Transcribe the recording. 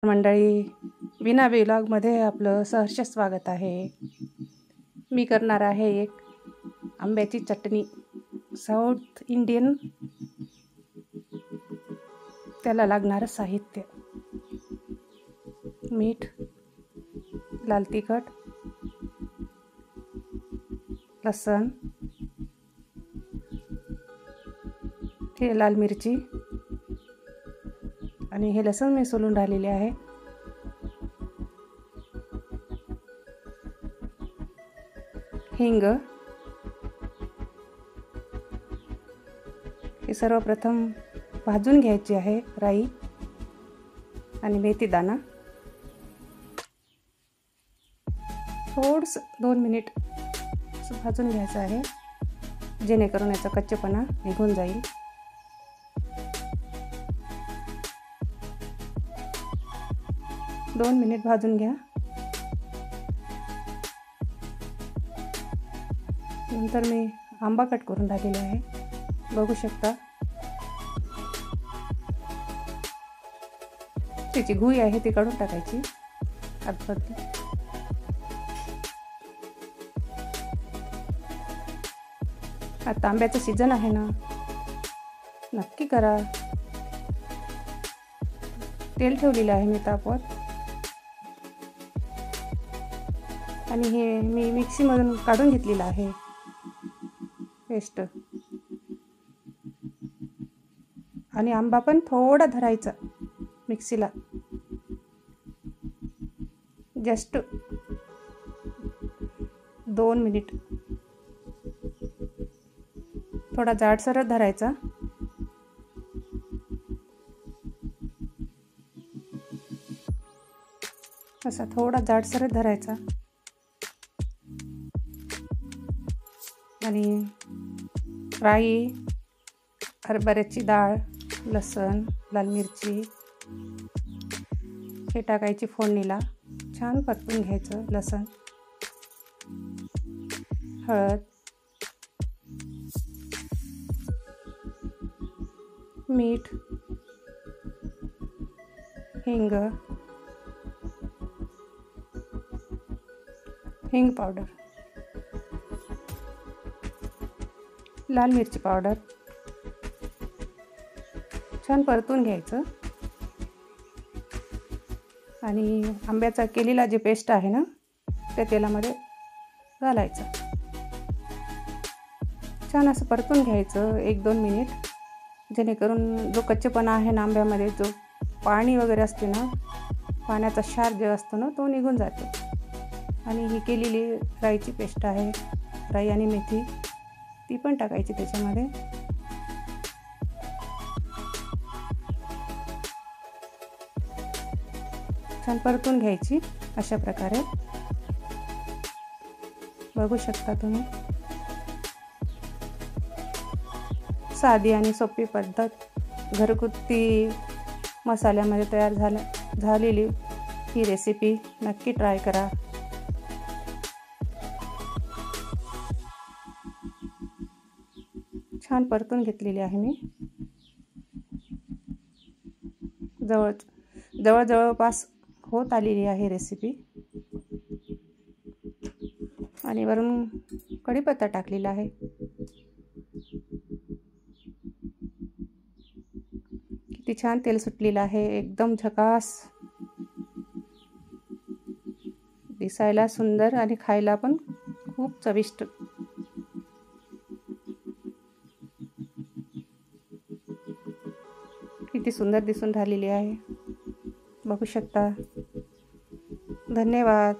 मंडळी, विना व्लॉगमध्ये आपलं सहर्ष स्वागत आहे। मी करणार आहे एक आंब्याची चटणी, साऊथ इंडियन। त्याला लागणारं साहित्य: मीठ, लाल तिखट, लसूण, हे लाल मिरची, आणि हे लसूण मी सोलून राहिलेले आहे। हिंग, हे सर्वप्रथम भाजून घ्यायचे आहे। राई आणि मेथी दाणा थोडंसं 2 मिनिट भाजून घ्यायचं आहे, जेणेकरून याचा कच्चेपणा निघून जाईल। दोन मिनिट भाजून घ्या। नंतर मी आंबा कट करून टाकलेला आहे, बघू शकता। त्याची गुई आहे ती काढून टाकायची अर्धी। आता आंब्याचं सीजन आहे ना, नक्की करा। तेल ठेवलेलं आहे मी तापवत, आणि हे मी मिक्सीमधून काढून घेतलेलं आहे पेस्ट। आणि आंबा पण थोडा धरायचा मिक्सीला, जस्ट 2 मिनिट। थोडा जाडसरच धरायचा, असा थोडा जाडसरच धरायचा। आणि राई, हरभऱ्याची डाळ, लसूण, लाल मिरची हे टाकायची फोडणीला। छान परतून घ्यायचं लसूण, हळद, मीठ, हिंग, हिंग पावडर, लाल मिरची पावडर छान परतून घ्यायचं। आणि आंब्याचा केलेला जे पेस्ट आहे ना, त्या तेलामध्ये घालायचं। छान असं परतून घ्यायचं 1-2 मिनिट, जेणेकरून जो कच्चेपणा आहे ना आंब्यामध्ये, जो पाणी वगैरे असते ना, पाण्याचा क्षार जो असतो ना, तो निघून जातो। आणि ही केलेली राईची पेस्ट आहे, राई आणि मेथी, ती पण टाकायची त्याच्यामध्ये। छान परतून घ्यायची अशा प्रकारे, बघू शकता तुम्ही। साधी आणि सोपी पद्धत घरगुती मसाल्यामध्ये तयार झालेली ही रेसिपी नक्की ट्राय करा। छान परतून घेतलेली आहे मी, जवळपास होत आलेली आहे रेसिपी। आणि वरून कढीपत्ता टाकलेला आहे। किती छान तेल सुटलेलं आहे, एकदम झकास, दिसायला सुंदर आणि खायला पण खूप चविष्ट। किती सुंदर दिसून राहिलेली आहे, बघू शकता। धन्यवाद।